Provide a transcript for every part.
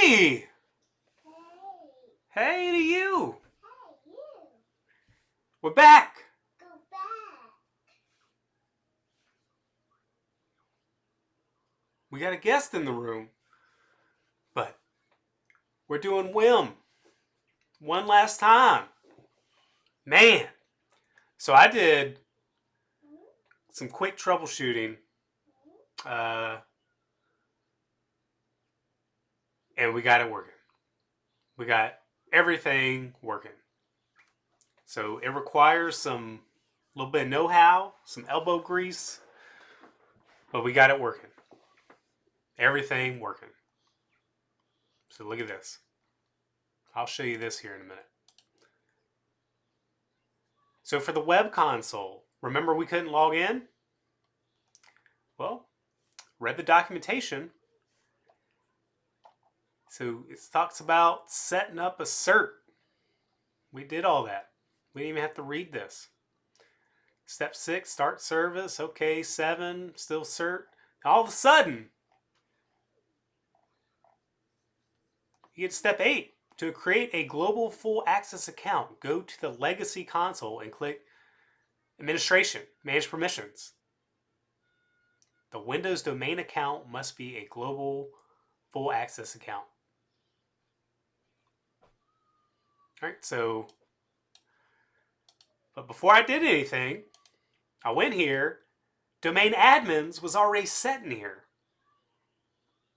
Hey! Hey to you! We're back! We got a guest in the room. But we're doing WEM one last time. Man! So I did some quick troubleshooting. And we got it working. We got everything working. So it requires some little bit of know-how, some elbow grease, but we got it working. Everything working. So look at this. I'll show you this here in a minute. So for the web console, remember we couldn't log in? Well, read the documentation. So it talks about setting up a cert. We did all that. We didn't even have to read this. Step 6, start service. Okay, 7, still cert. All of a sudden, you get step 8. To create a global full access account, go to the legacy console and click Administration, Manage Permissions. The Windows domain account must be a global full access account. All right, so, but before I did anything, I went here. Domain admins was already set in here.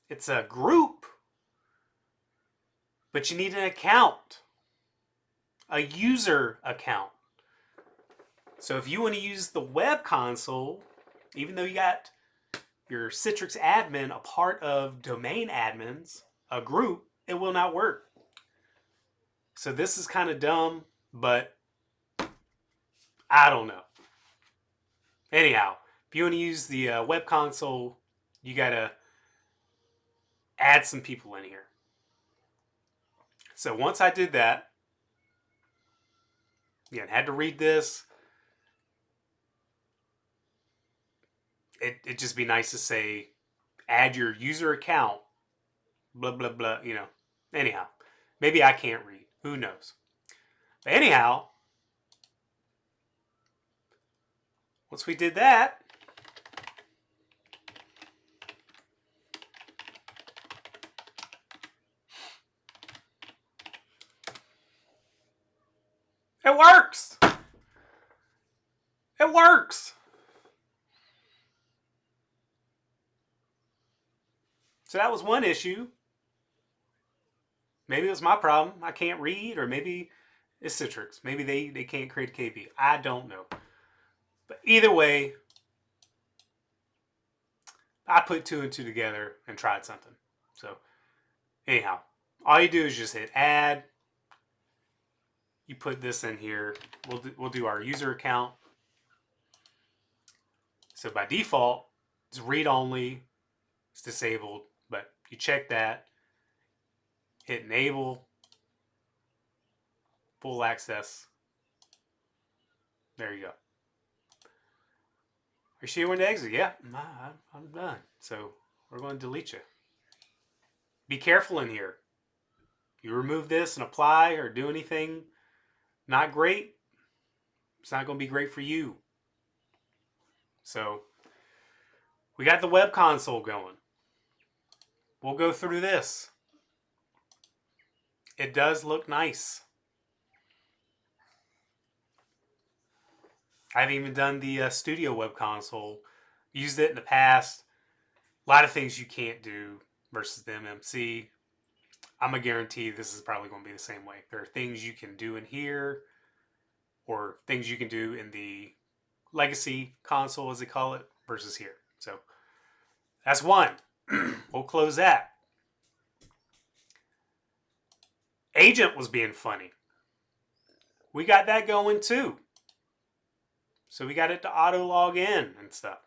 It's a group, but you need an account, a user account. So if you want to use the web console, even though you got your Citrix admin a part of domain admins, a group, it will not work. So this is kind of dumb, but I don't know. Anyhow, if you want to use the web console, you got to add some people in here. So once I did that, again, had to read this. It'd just be nice to say, add your user account, blah, blah, blah, you know. Anyhow, maybe I can't read. Who knows? But anyhow, once we did that, it works. It works. So that was one issue. Maybe it was my problem. I can't read, or maybe it's Citrix. Maybe they can't create a KP. I don't know. But either way, I put 2 and 2 together and tried something. So anyhow, all you do is just hit add. You put this in here. We'll do our user account. So by default, it's read only. It's disabled, but you check that. Hit enable. Full access. There you go. Are you sure you want to exit? Yeah, I'm done. So we're going to delete you. Be careful in here. You remove this and apply or do anything not great, it's not going to be great for you. So we got the web console going. We'll go through this. It does look nice. I haven't even done the studio web console. Used it in the past. A lot of things you can't do versus the MMC. I'm going to guarantee this is probably going to be the same way. There are things you can do in here, or things you can do in the legacy console, as they call it, versus here. So that's one. We'll close that. Agent was being funny. We got that going too. So we got it to auto log in and stuff.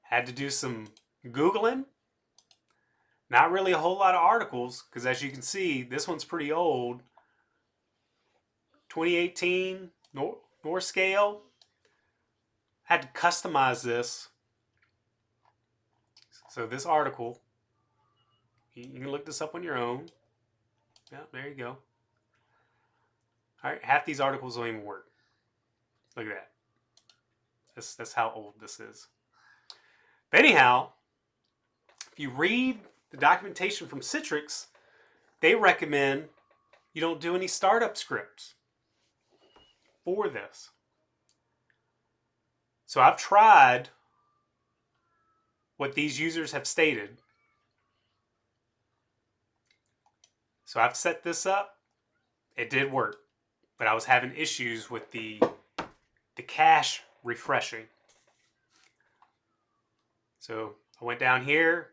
Had to do some Googling. Not really a whole lot of articles, because as you can see, this one's pretty old. 2018, North scale. Had to customize this. So this article, you can look this up on your own. Yeah, there you go. All right, half these articles don't even work. Look at that. That's how old this is. But anyhow, if you read the documentation from Citrix, they recommend you don't do any startup scripts for this. So I've tried what these users have stated. So I've set this up. It did work, but I was having issues with the cache refreshing. So I went down here.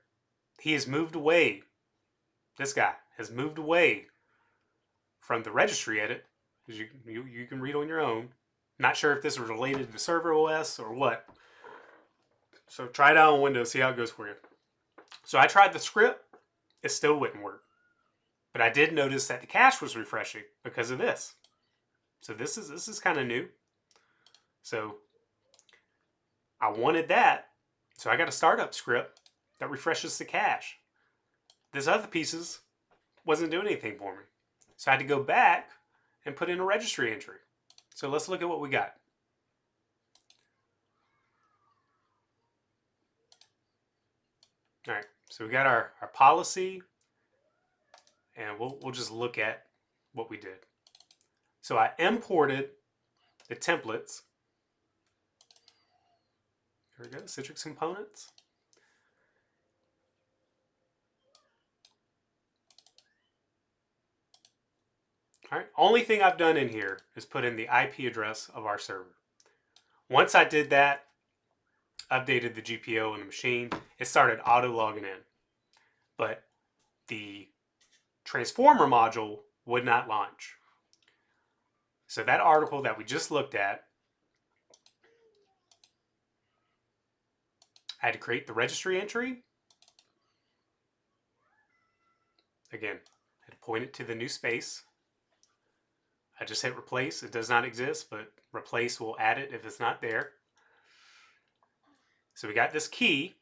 He has moved away. This guy has moved away from the registry edit, because you can read on your own. Not sure if this was related to server OS or what. So try it out on Windows, see how it goes for you. So I tried the script. It still wouldn't work. But I did notice that the cache was refreshing because of this. So this is kind of new. So I wanted that. So I got a startup script that refreshes the cache. This other pieces wasn't doing anything for me. So I had to go back and put in a registry entry. So let's look at what we got. All right, so we got our policy, and we'll just look at what we did. So I imported the templates. Here we go, Citrix components. All right, only thing I've done in here is put in the IP address of our server. Once I did that, updated the GPO on the machine, it started auto logging in. But the transformer module would not launch. So that article that we just looked at, I had to create the registry entry. Again, I had to point it to the new space. I just hit replace. It does not exist, but replace will add it if it's not there. So we got this key.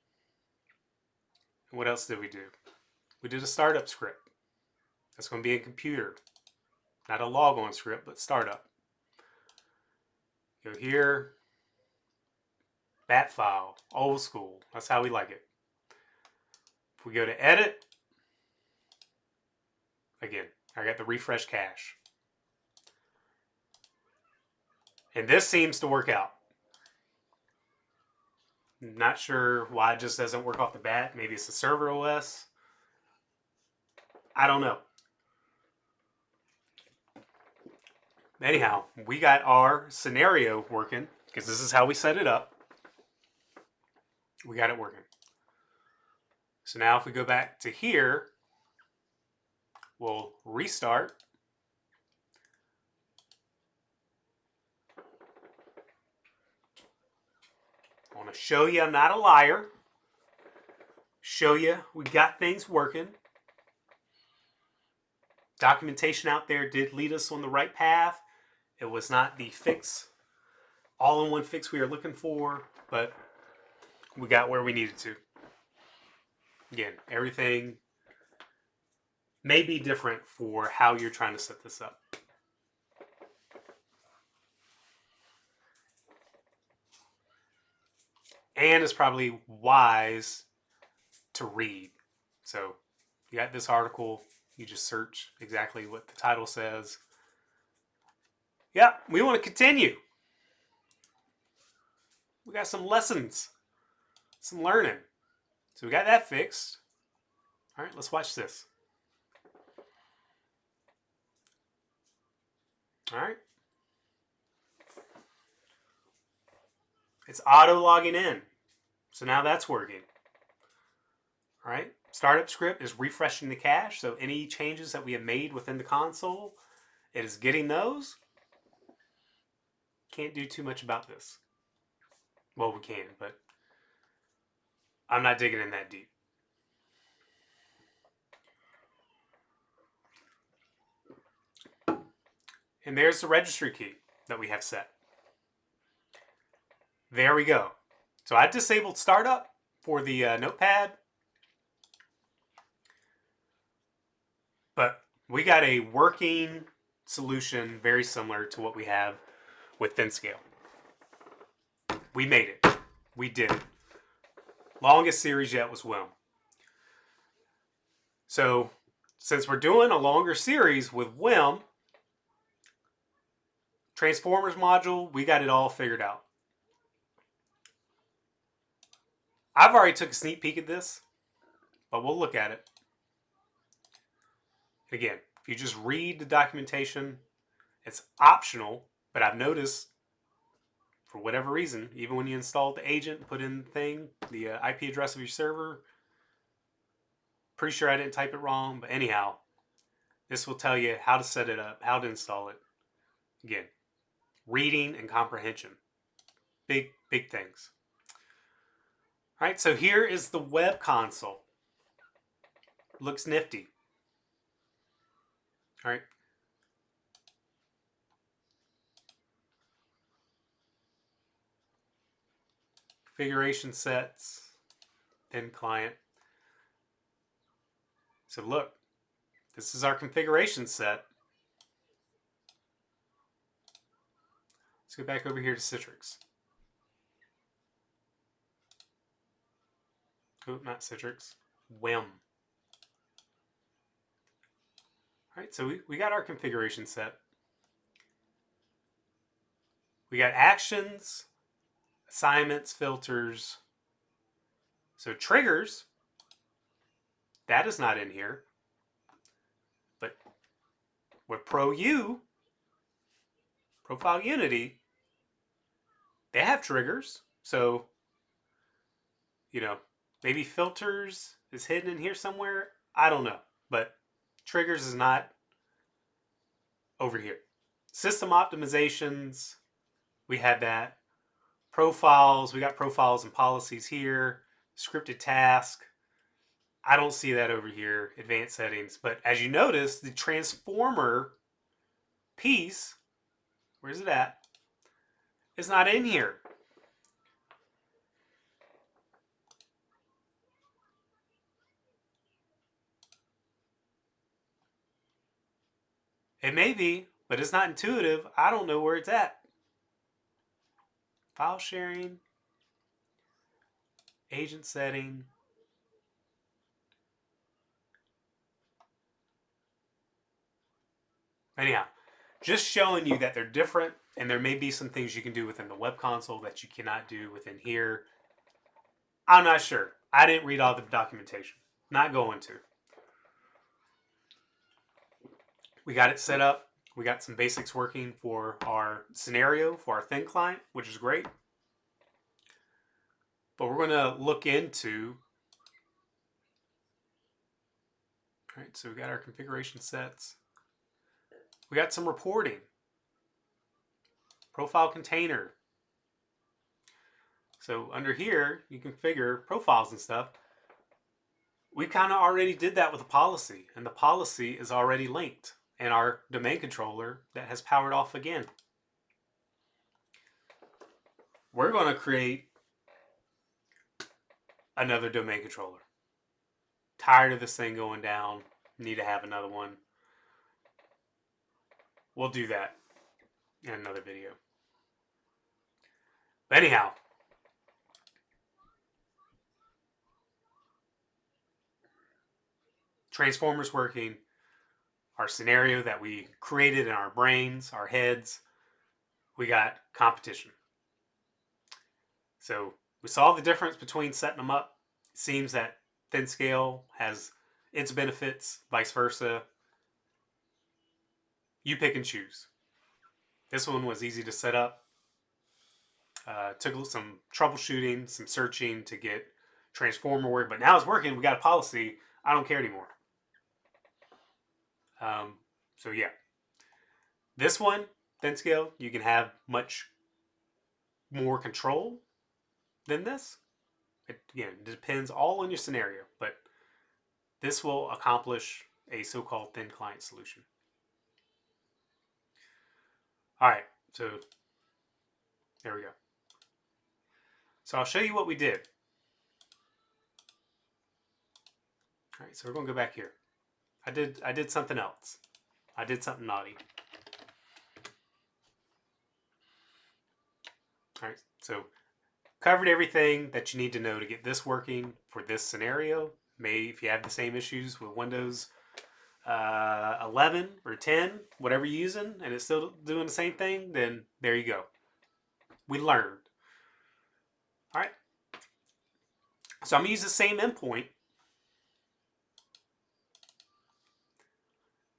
And what else did we do? We did a startup script. That's going to be in computer. Not a logon script, but startup. Go here. Bat file. Old school. That's how we like it. If we go to edit, again, I got the refresh cache. And this seems to work out. Not sure why it just doesn't work off the bat. Maybe it's the server OS. I don't know. Anyhow, we got our scenario working because this is how we set it up. We got it working. So now if we go back to here, we'll restart. I want to show you I'm not a liar. Show you we got things working. Documentation out there did lead us on the right path. It was not the fix, all-in-one fix we were looking for, but we got where we needed to. Again, everything may be different for how you're trying to set this up. And it's probably wise to read. So you got this article, you just search exactly what the title says. Yeah, we want to continue. We got some lessons, some learning. So we got that fixed. All right, let's watch this. All right. It's auto logging in. So now that's working. All right. Startup script is refreshing the cache. So any changes that we have made within the console, it is getting those. Can't do too much about this. Well, we can, but I'm not digging in that deep. And there's the registry key that we have set. There we go. So I disabled startup for the notepad. But We got a working solution very similar to what we have with thin scale. We made it. We did it. Longest series yet was WEM. So, since we're doing a longer series with WEM, Transformers module, we got it all figured out. I've already took a sneak peek at this, but we'll look at it. Again, if you just read the documentation, it's optional, but I've noticed, for whatever reason, even when you install the agent and put in the thing, the IP address of your server, pretty sure I didn't type it wrong, but anyhow, this will tell you how to set it up, how to install it. Again, reading and comprehension. Big things. All right, so here is the web console. Looks nifty. All right. Configuration sets, thin client. So look, this is our configuration set. Let's go back over here to Citrix. Oh, not Citrix. WEM. All right, so we got our configuration set. We got actions, assignments, filters. So triggers, that is not in here. But with ProU, Profile Unity, they have triggers. So, maybe filters is hidden in here somewhere. I don't know. But triggers is not over here. System optimizations, we had that. Profiles, we got profiles and policies here. Scripted task, I don't see that over here. Advanced settings. But as you notice, the transformer piece, where's it at? It's not in here. It may be, but it's not intuitive. I don't know where it's at. File sharing, agent setting. Anyhow, just showing you that they're different, and there may be some things you can do within the web console that you cannot do within here. I'm not sure. I didn't read all the documentation. Not going to. We got it set up. We got some basics working for our scenario, for our thin client, which is great. But we're going to look into... All right, so we got our configuration sets. We got some reporting. Profile container. So under here, you configure profiles and stuff. We kind of already did that with a policy, and the policy is already linked in our domain controller that has powered off again. We're going to create another domain controller. Tired of this thing going down. Need to have another one. We'll do that in another video. But anyhow, Transformers working, our scenario that we created in our brains, our heads, we got competition. So we saw the difference between setting them up. It seems that thin scale has its benefits, vice versa. You pick and choose. This one was easy to set up. Took some troubleshooting, some searching to get Transformer work, but now it's working. We got a policy. I don't care anymore. So yeah, this one, thin scale, you can have much more control than this. It depends all on your scenario, but this will accomplish a so-called thin client solution. All right, so there we go. So I'll show you what we did. All right, so we're going to go back here. I did something else. I did something naughty. All right, so covered everything that you need to know to get this working for this scenario. Maybe if you have the same issues with Windows 11 or 10, whatever you're using, and it's still doing the same thing, then there you go. We learned. All right. So I'm going to use the same endpoint,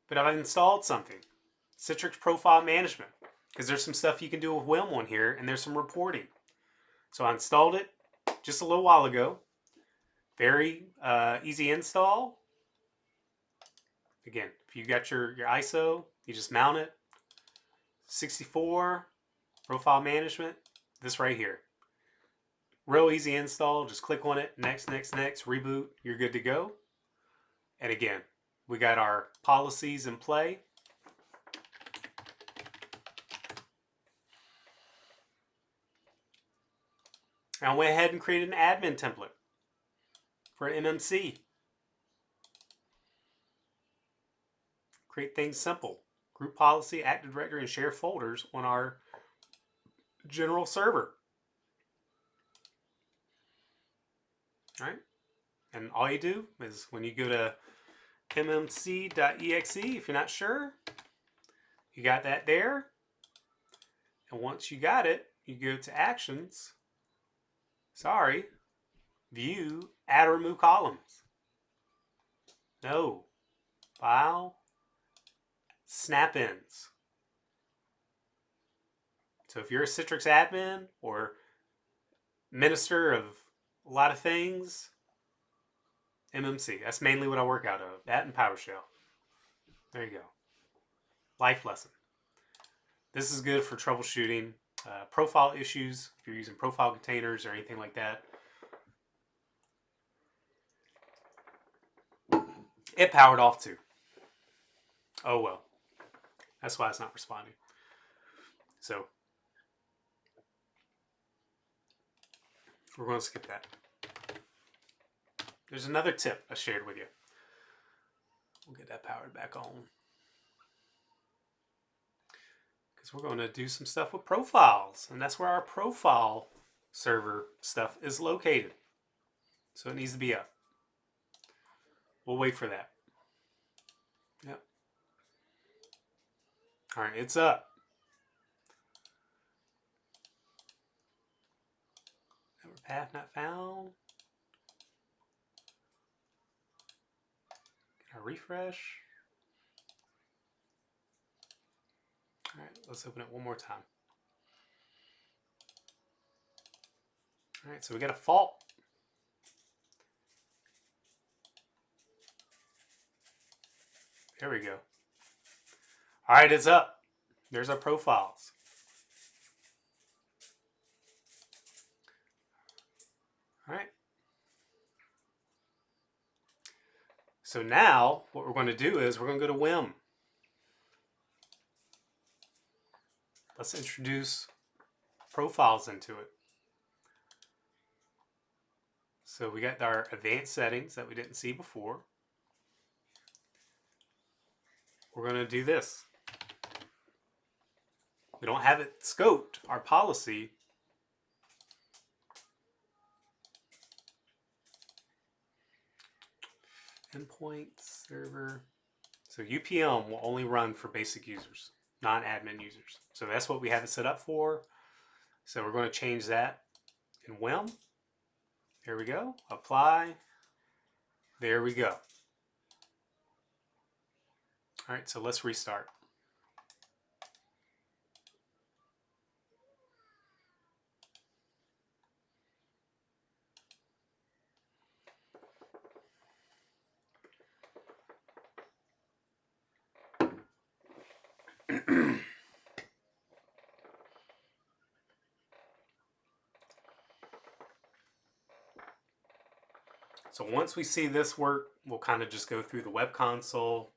but I've installed something. Citrix Profile Management. Because there's some stuff you can do with WEM on here, and there's some reporting. So I installed it just a little while ago. Very easy install. Again, if you got your ISO, you just mount it. 64, Profile Management, this right here. Real easy install. Just click on it. Next, next, next. Reboot. You're good to go. And again, we got our policies in play. I went ahead and created an admin template for MMC. Create things simple. Group policy, Active Directory, and share folders on our general server. All right. And all you do is when you go to mmc.exe, if you're not sure, you got that there. And once you got it, you go to Actions. Sorry. View, Add or Remove Columns. No. File. Snap-ins. So if you're a Citrix admin or minister of a lot of things, MMC. That's mainly what I work out of. That and PowerShell. There you go. Life lesson. This is good for troubleshooting profile issues, if you're using profile containers or anything like that. It powered off too. Oh well. That's why it's not responding. So we're going to skip that. There's another tip I shared with you. We'll get that powered back on. Because we're going to do some stuff with profiles. And that's where our profile server stuff is located. So it needs to be up. We'll wait for that. Yep. All right, it's up. Network path not found. Get our refresh. All right, let's open it one more time. All right, so we got a fault. There we go. All right, it's up. There's our profiles. All right. So now what we're going to do is we're going to go to WEM. Let's introduce profiles into it. So we got our advanced settings that we didn't see before. We're going to do this. We don't have it scoped, our policy. Endpoint server. So UPM will only run for basic users, non-admin users. So that's what we have it set up for. So we're going to change that in WEM. There we go. Apply. There we go. All right, so let's restart. So once we see this work, we'll kind of just go through the web console,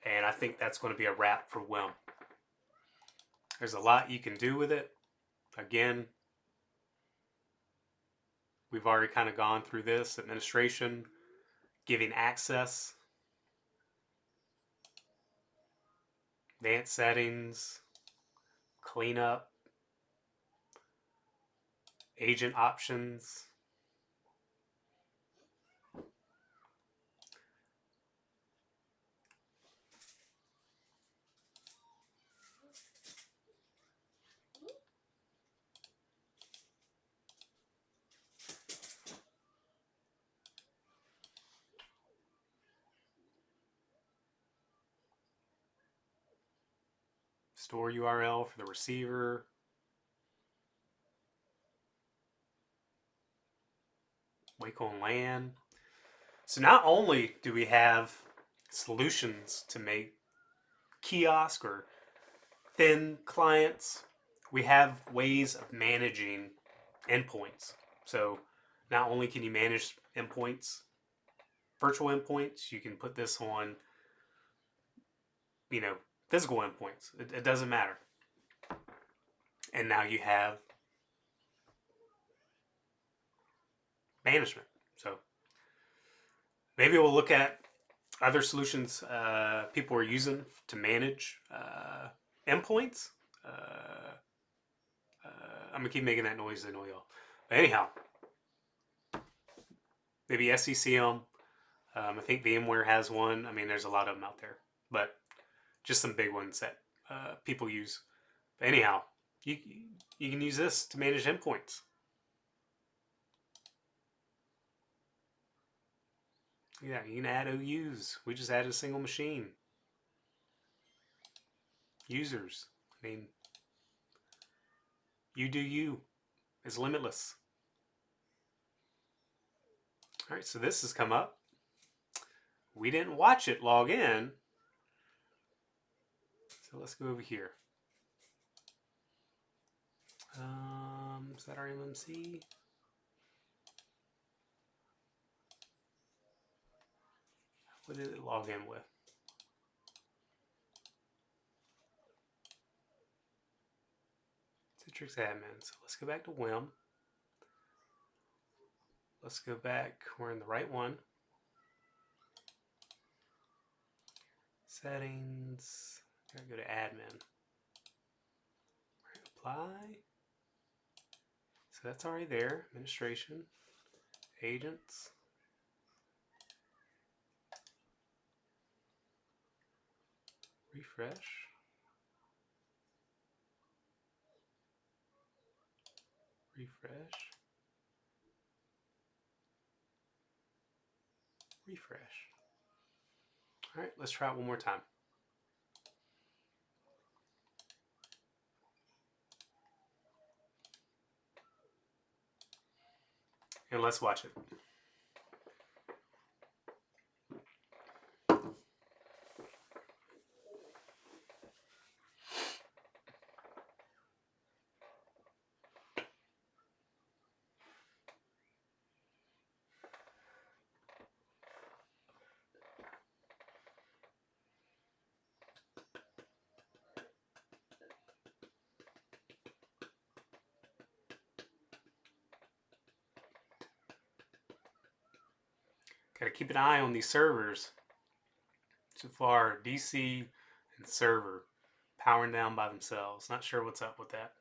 and I think that's going to be a wrap for WEM. There's a lot you can do with it. Again, we've already kind of gone through this. Administration, giving access. advanced settings, cleanup, agent options. Store URL for the receiver. Wake on LAN. So not only do we have solutions to make kiosk or thin clients, we have ways of managing endpoints. So not only can you manage endpoints, virtual endpoints, you can put this on, physical endpoints. It doesn't matter. And now you have management. So maybe we'll look at other solutions people are using to manage endpoints. I'm gonna keep making that noise, I know y'all. But anyhow, maybe SCCM. I think VMware has one. I mean, there's a lot of them out there, but just some big ones that people use. But anyhow, you can use this to manage endpoints. Yeah, you can add OUs. We just added a single machine. Users. I mean, you do you. It's limitless. All right, so this has come up. We didn't watch it log in. So let's go over here. Is that our MMC? What did it log in with? Citrix admin. So let's go back to WEM. Let's go back. We're in the right one. Settings. Gotta go to admin. Apply. So that's already there. Administration. Agents. Refresh. Refresh. Refresh. All right, let's try it one more time. And let's watch it. Got to keep an eye on these servers. So far, DC and server powering down by themselves. Not sure what's up with that.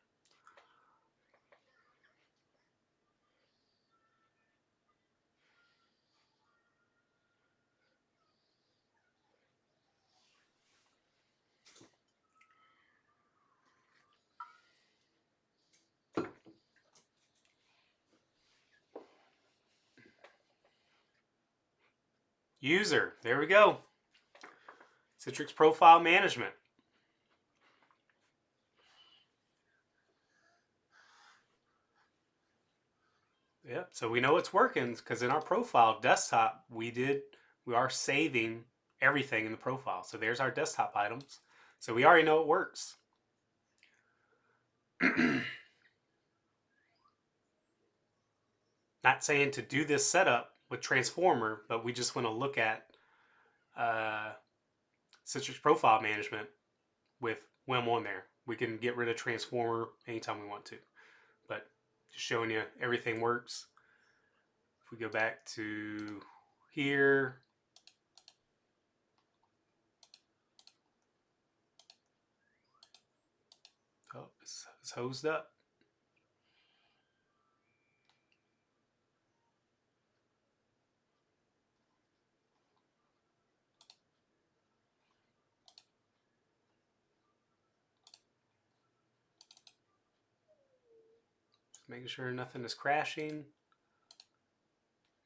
User, there we go. Citrix Profile Management. Yep, so we know it's working because in our profile desktop, we are saving everything in the profile. So there's our desktop items. So we already know it works. Not saying to do this setup with Transformer, but we just want to look at Citrix Profile Management with WEM on there. We can get rid of Transformer anytime we want to. But just showing you everything works. If we go back to here, hosed up. Making sure nothing is crashing.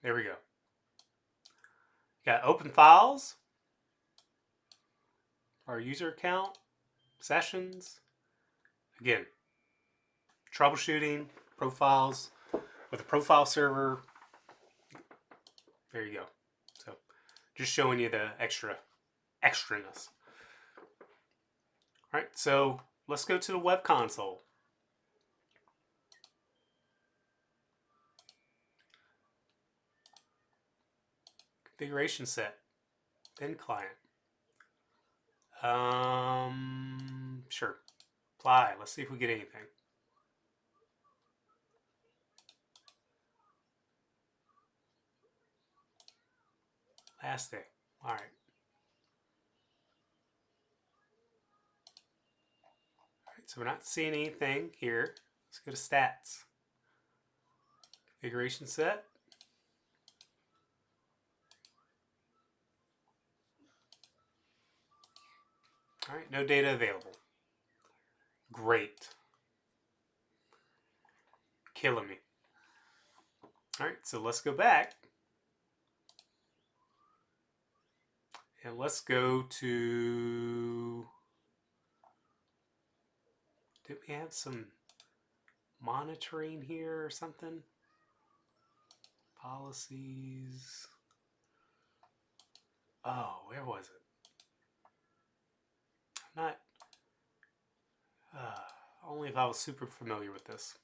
There we go. Got open files, our user account, sessions. Again, troubleshooting, profiles with a profile server. There you go. So just showing you the extraness. All right, so let's go to the web console. Configuration set, then client. Sure. Apply. Let's see if we get anything. Last day. All right. All right. So we're not seeing anything here. Let's go to stats. Configuration set. All right. No data available. Great. Killing me. All right. So let's go back. And let's go to, did we have some monitoring here or something? Policies. Oh, where was it? I'm not, only if I was super familiar with this.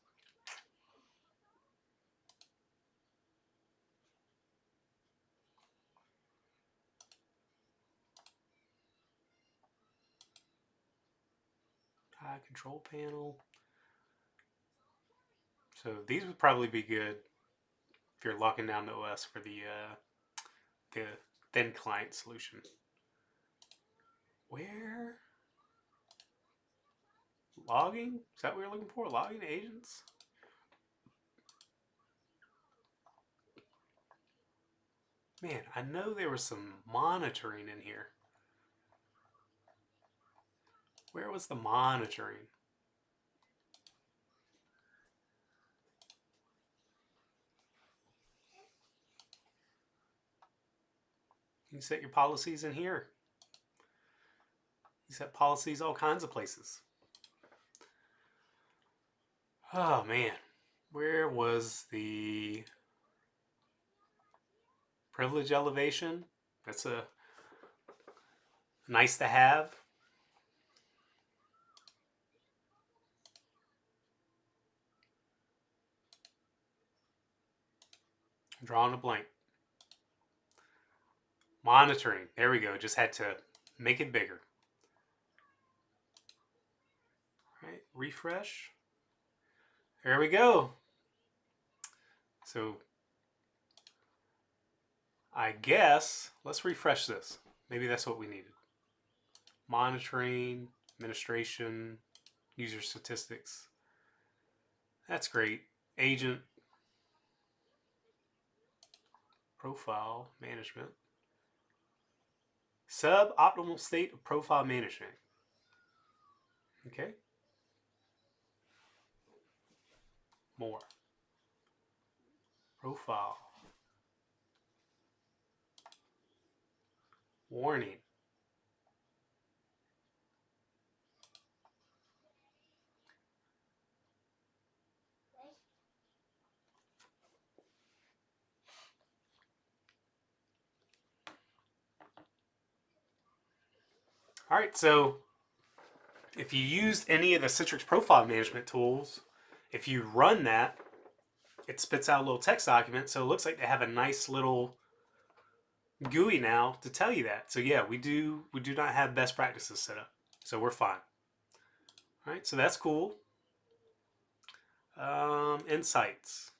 Control panel. So these would probably be good if you're locking down the OS for the thin client solution. Where? Logging? Is that what we're looking for? Logging agents? Man, I know there was some monitoring in here. Where was the monitoring? You can set your policies in here. You set policies all kinds of places. Oh man, where was the privilege elevation? That's a nice to have. I'm drawing a blank. Monitoring. There we go. Just had to make it bigger. All right, refresh. There we go. So I guess let's refresh this. Maybe that's what we needed. Monitoring, administration, user statistics. That's great. Agent, profile management. Suboptimal state of profile management. Okay. More. Profile. Warning. All right, so if you used any of the Citrix profile management tools, if you run that, it spits out a little text document. So it looks like they have a nice little GUI now to tell you that. So yeah, we do not have best practices set up. So we're fine. All right, so that's cool. Insights.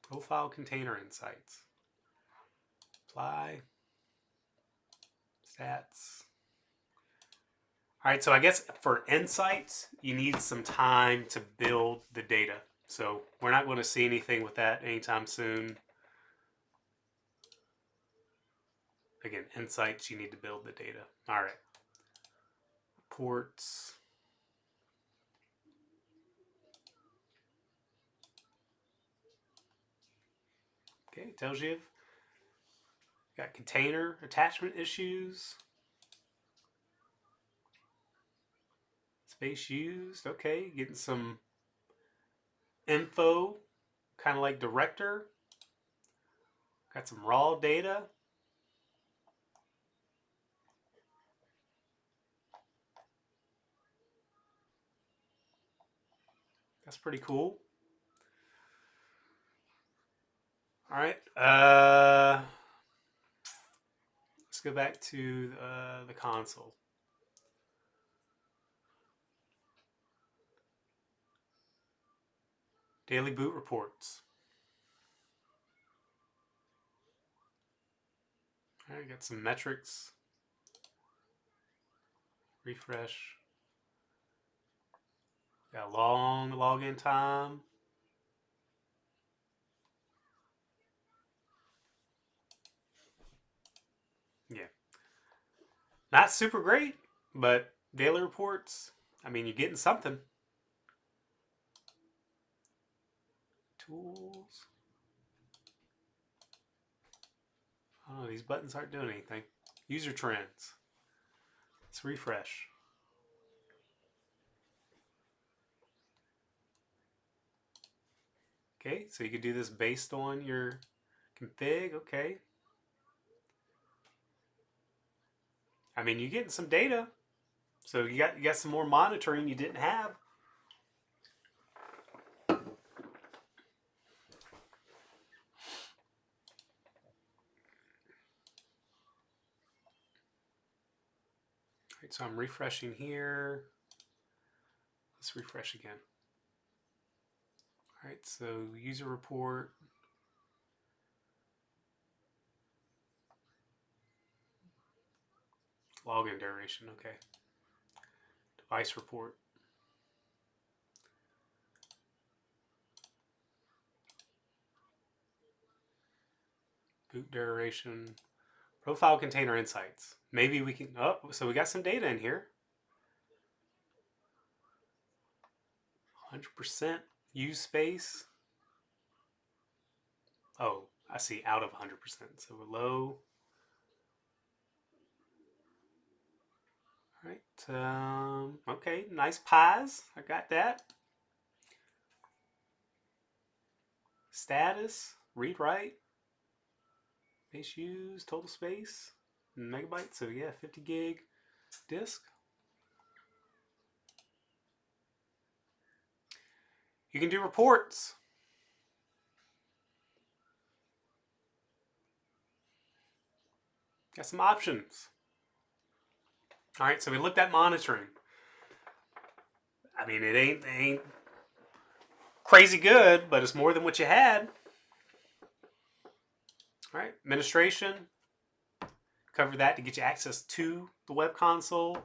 Profile container insights. Apply. Stats. All right, so I guess for insights, you need some time to build the data. So we're not going to see anything with that anytime soon. Again, insights, you need to build the data. All right. Reports. Okay, tells you. Got container attachment issues. Space used. Okay, getting some info, kind of like director. Got some raw data. That's pretty cool. All right. Let's go back to the console. Daily boot reports. All right, got some metrics. Refresh. Got a long login time. Yeah. Not super great, but daily reports, I mean, you're getting something. Tools. Oh, these buttons aren't doing anything. User trends. Let's refresh. Okay, so you can do this based on your config. Okay. I mean, you're getting some data. So you got some more monitoring you didn't have. Right, so I'm refreshing here. Let's refresh again. All right, so user report. Login duration, okay. Device report. Boot duration. Profile container insights. Maybe we can, oh, so we got some data in here. 100% use space. Oh, I see, out of 100%. So we're low. All right, okay, nice pies. I got that. Status, read write, base use, total space, megabytes. So yeah, 50 gig disk. You can do reports. Got some options. All right, so we looked at monitoring. I mean, it ain't crazy good, but it's more than what you had. All right, administration. Cover that to get you access to the web console.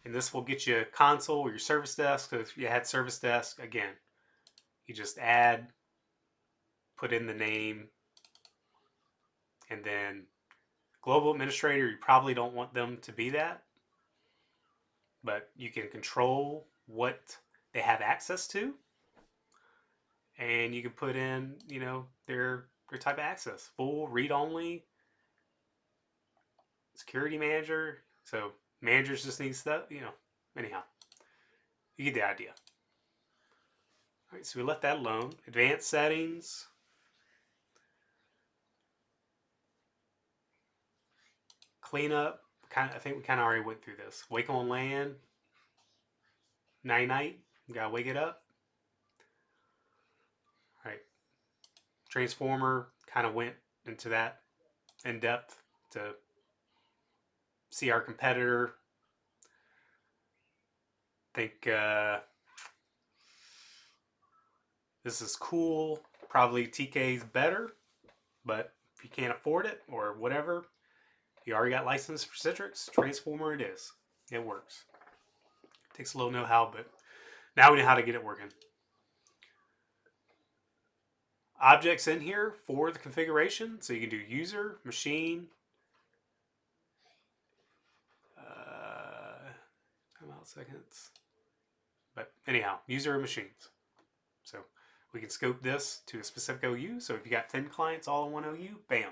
And this will get you a console or your service desk. So if you had service desk, again, you just add, put in the name, and then global administrator, you probably don't want them to be that. But you can control what they have access to. And you can put in, you know, their type of access. Full, read only, security manager. So managers just need stuff, you know. Anyhow, you get the idea. All right, so we left that alone. Advanced settings. Cleanup. I think we kind of already went through this. Wake on LAN. Night night. You gotta wake it up. All right. Transformer kind of went into that in depth to see our competitor. Think this is cool. Probably TK's better, but if you can't afford it or whatever, you already got license for Citrix. Transformer it is. It works. Takes a little know-how, but now we know how to get it working. Objects in here for the configuration. So you can do user, machine, timeout seconds. But anyhow, user and machines. So we can scope this to a specific OU. So if you got 10 clients all in one OU, bam.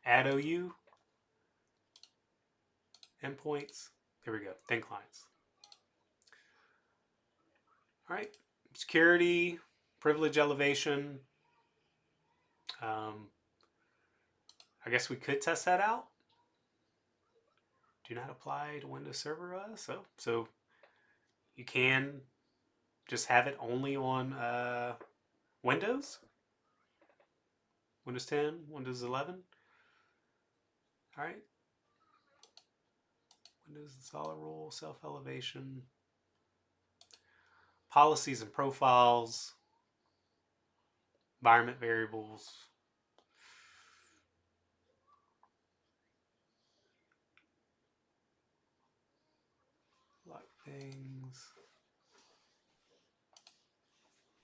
Add OU, endpoints. There we go, 10 clients. All right, security, privilege elevation. I guess we could test that out. Do not apply to Windows Server OS. So you can just have it only on Windows. Windows 10, Windows 11. All right. Windows installer rule, self-elevation. Policies and profiles. Environment variables. Lock things.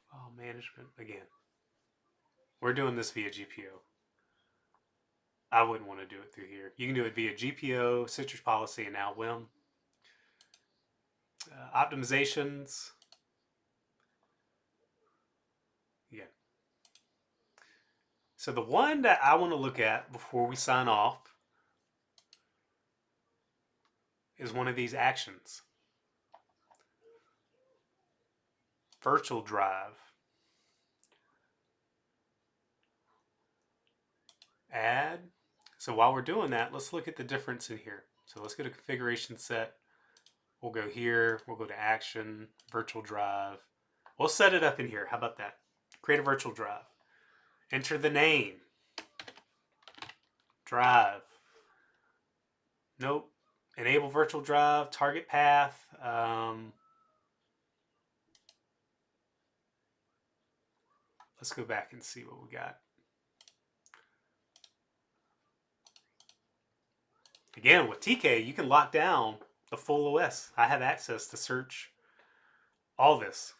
File management. Again, we're doing this via GPO. I wouldn't want to do it through here. You can do it via GPO, Citrix policy, and now WEM. Optimizations. Yeah. So the one that I want to look at before we sign off is one of these actions. Virtual drive. Add. So while we're doing that, let's look at the difference in here. So let's go to configuration set. We'll go here. We'll go to action, virtual drive. We'll set it up in here. How about that? Create a virtual drive. Enter the name. Drive. Nope. Enable virtual drive. Target path. Let's go back and see what we got. Again, with TK, you can lock down the full OS. I have access to search all this.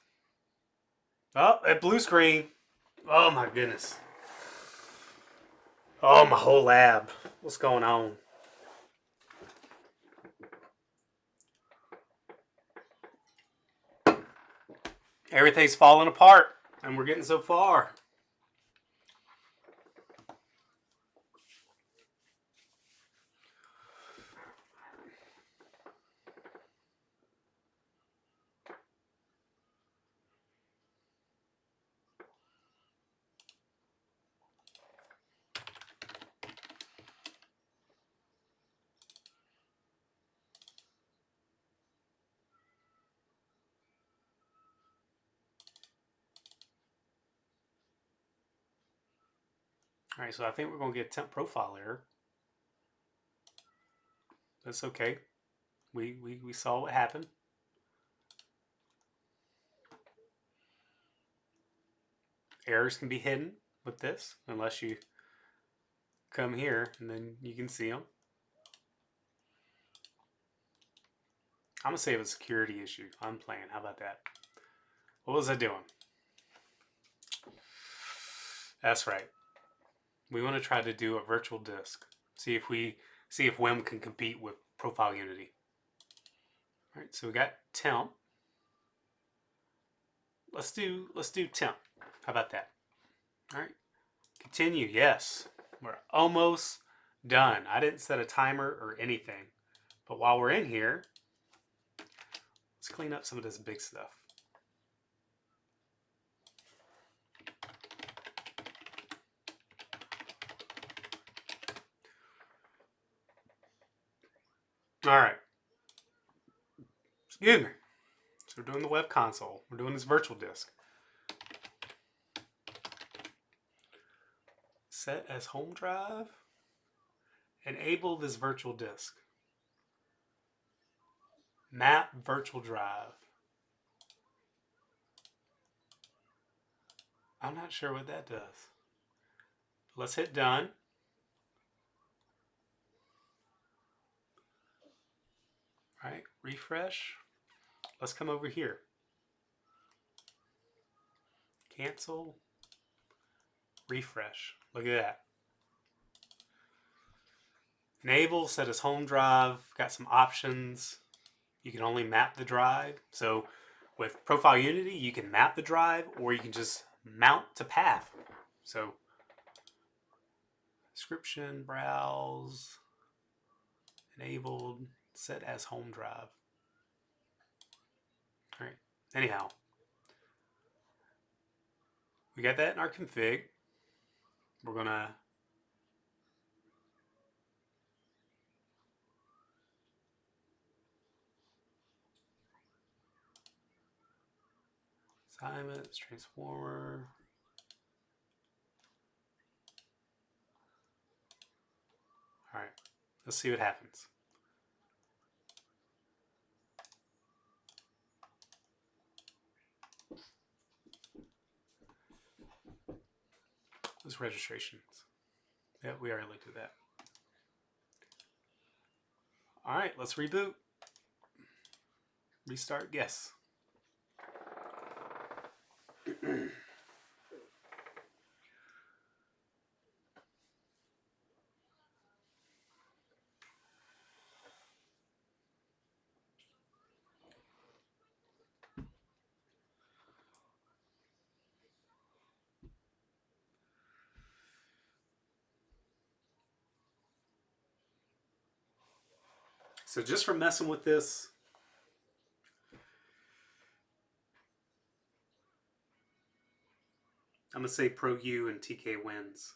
Oh, that blue screen. Oh my goodness. Oh, my whole lab. What's going on? Everything's falling apart, and we're getting so far. All right, so I think we're going to get temp profile error. That's okay. We saw what happened. Errors can be hidden with this unless you come here and then you can see them. I'm going to say it was a security issue. I'm playing. How about that? What was I doing? That's right. We want to try to do a virtual disk. See if WEM can compete with Profile Unity. All right, so we got temp. Let's do temp. How about that? All right. Continue. Yes. We're almost done. I didn't set a timer or anything. But while we're in here, let's clean up some of this big stuff. All right. Excuse me. So we're doing the web console. We're doing this virtual disk. Set as home drive. Enable this virtual disk. Map virtual drive. I'm not sure what that does. Let's hit done. All right, refresh. let's come over here. Cancel, refresh. Look at that. Enable, set as home drive, got some options. You can only map the drive. So with Profile Unity, you can map the drive or you can just mount to path. So description, browse, enabled, set as home drive. All right, anyhow, we got that in our config. We're gonna assignments, transformer. All right, let's see what happens. Those registrations. Yeah, we already looked at that. All right, let's reboot. Restart, yes. So just for messing with this, I'm gonna say Pro U and TK wins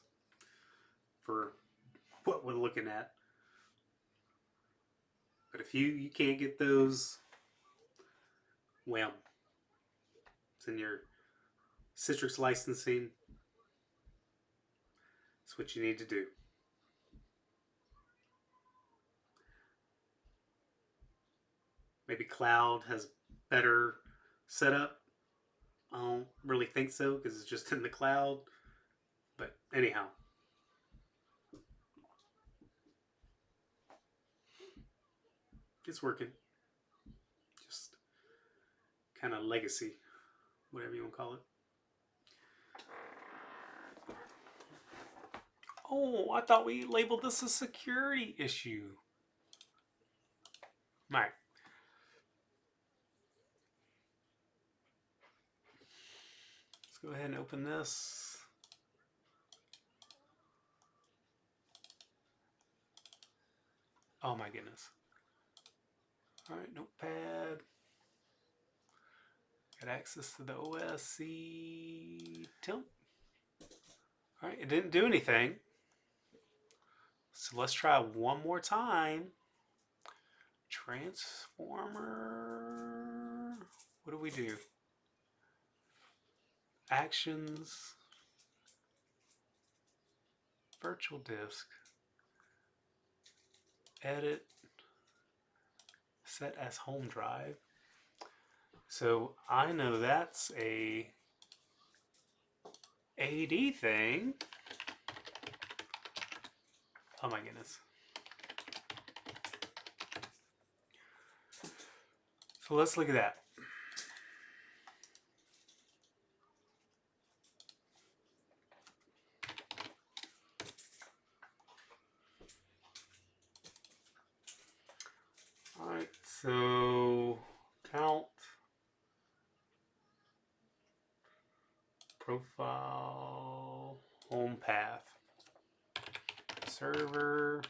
for what we're looking at. But if you can't get those, WEM. It's in your Citrix licensing. That's what you need to do. Maybe cloud has better setup. I don't really think so because it's just in the cloud. But anyhow. It's working. Just kind of legacy, whatever you want to call it. Oh, I thought we labeled this a security issue. All right. Let's go ahead and open this. Oh my goodness. All right, notepad. Got access to the OSC temp. All right, it didn't do anything. So let's try one more time. Transformer. What do we do? Actions. Virtual disk. Edit. Set as home drive. So I know that's a AD thing. Oh my goodness. So let's look at that. All right, so count, profile, home path, server.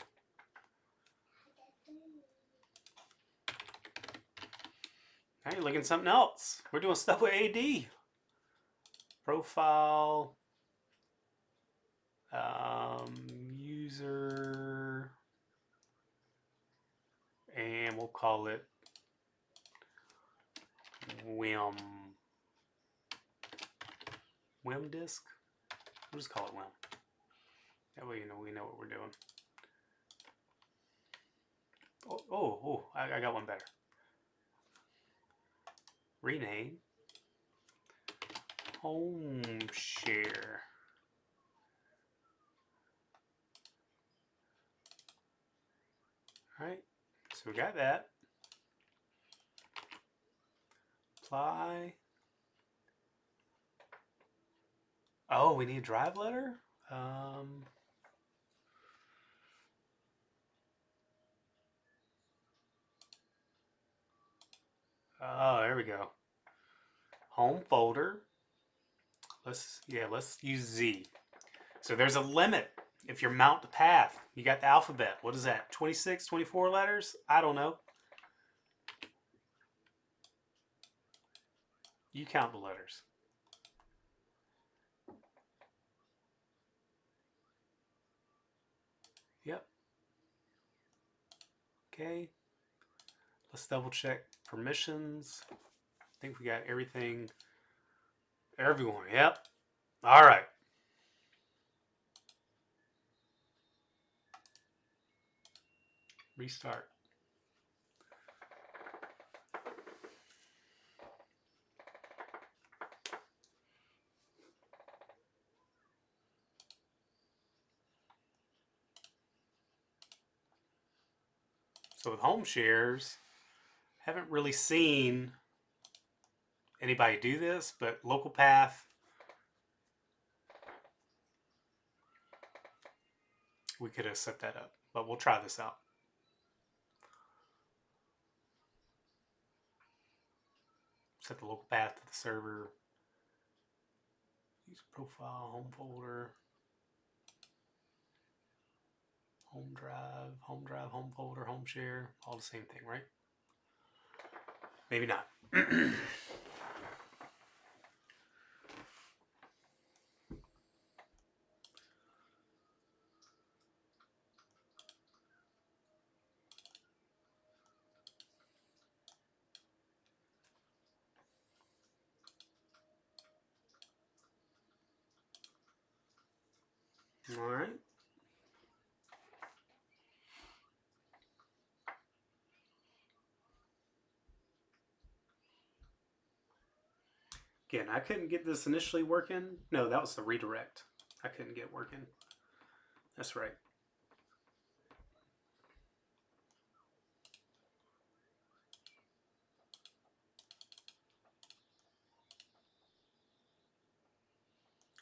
All right, looking at something else. We're doing stuff with AD. Profile, user, and we'll call it WEM. WEM disk? We'll just call it WEM. That way we know what we're doing. I got one better. Rename. Home share. All right, so we got that. apply. Oh, we need a drive letter? Oh, there we go. Home folder. Let's use Z. So there's a limit if you're mount to path. You got the alphabet. What is that? 26, 24 letters? I don't know. You count the letters. Yep. Okay. Let's double check permissions. I think we got everything. Everyone. Yep. All right. Restart. So with home shares, haven't really seen anybody do this, but local path, we could have set that up, but we'll try this out. Set the local path to the server. Use profile, home folder, home drive, home folder, home share, all the same thing, right? Maybe not. All right. Again, I couldn't get this initially working. No, that was the redirect. I couldn't get working. That's right.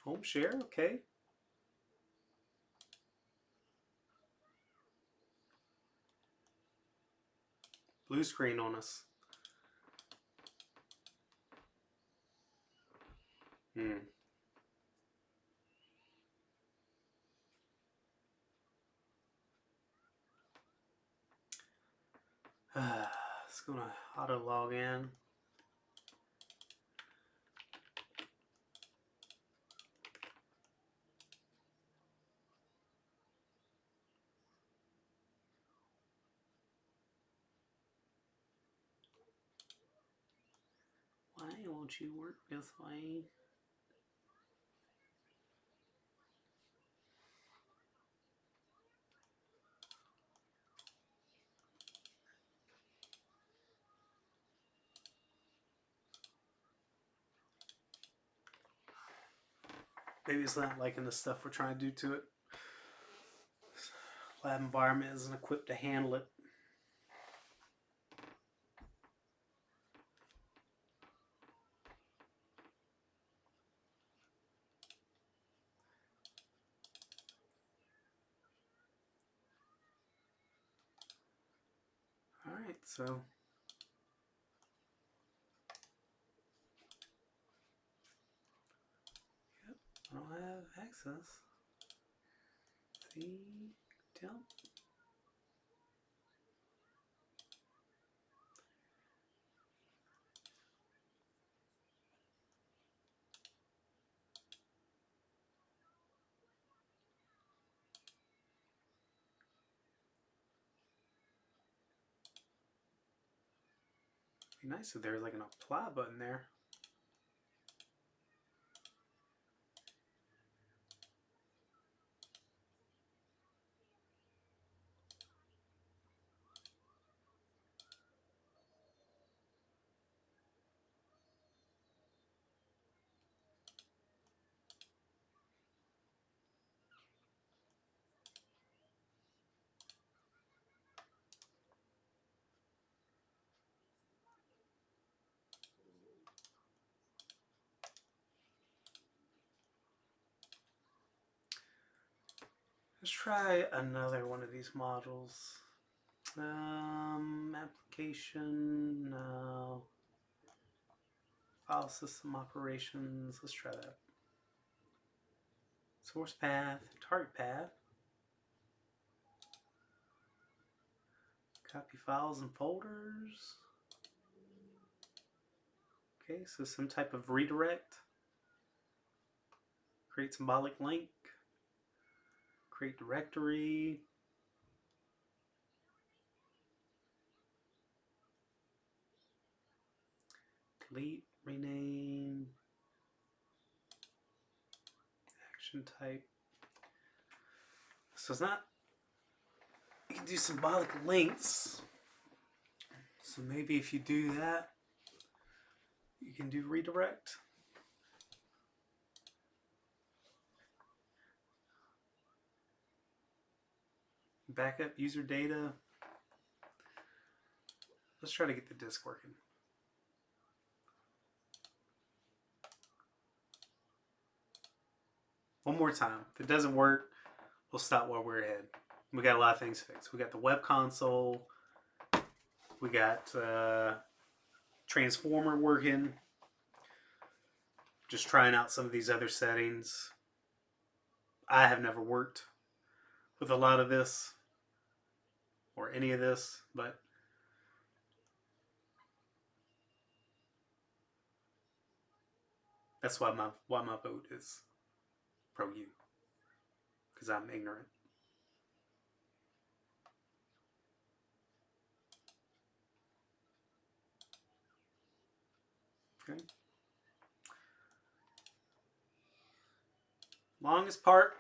Home share, okay. Blue screen on us. It's gonna auto log in. Why won't you work this way? Maybe it's not liking the stuff we're trying to do to it. Lab environment isn't equipped to handle it. All right, so yep, I don't have access. See, temp. Be nice if there was like an apply button there. Let's try another one of these modules. Application, no. File system operations, let's try that. Source path, target path. Copy files and folders. Okay, so some type of redirect. Create symbolic link. Create directory. Delete, rename. Action type. So it's not, you can do symbolic links. So maybe if you do that, you can do redirect. Backup user data. Let's try to get the disk working. One more time. If it doesn't work, we'll stop while we're ahead. We got a lot of things fixed. We got the web console. We got transformer working. Just trying out some of these other settings. I have never worked with a lot of this or any of this, but that's why my vote is pro U, because I'm ignorant. Okay. Longest part.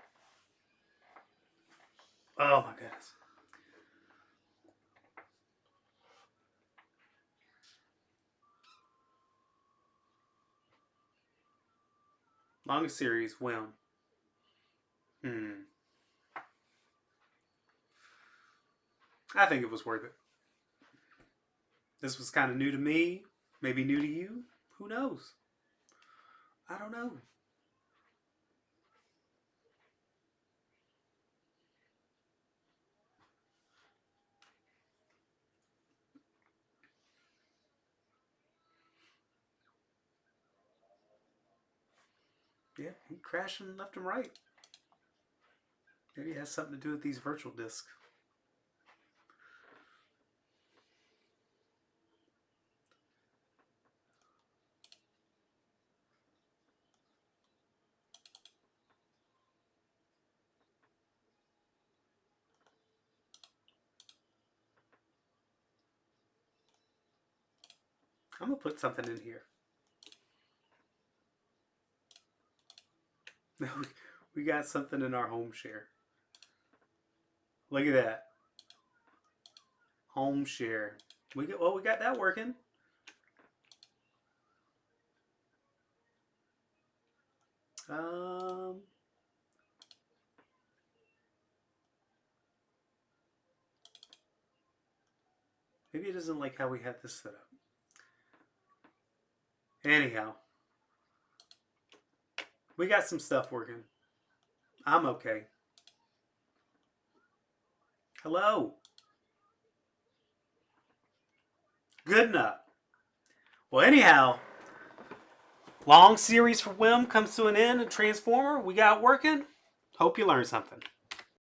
Oh my goodness. Longest series, WEM. I think it was worth it. This was kind of new to me, maybe new to you. Who knows? I don't know. Yeah, he crashing left and right. Maybe it has something to do with these virtual disks. I'm going to put something in here. We got something in our home share. Look at that. Home share. We got that working. Maybe it doesn't like how we have this set up. Anyhow, we got some stuff working. I'm okay. Hello. Good enough. Well, anyhow, long series for WEM comes to an end. And Transformer, we got working. Hope you learned something.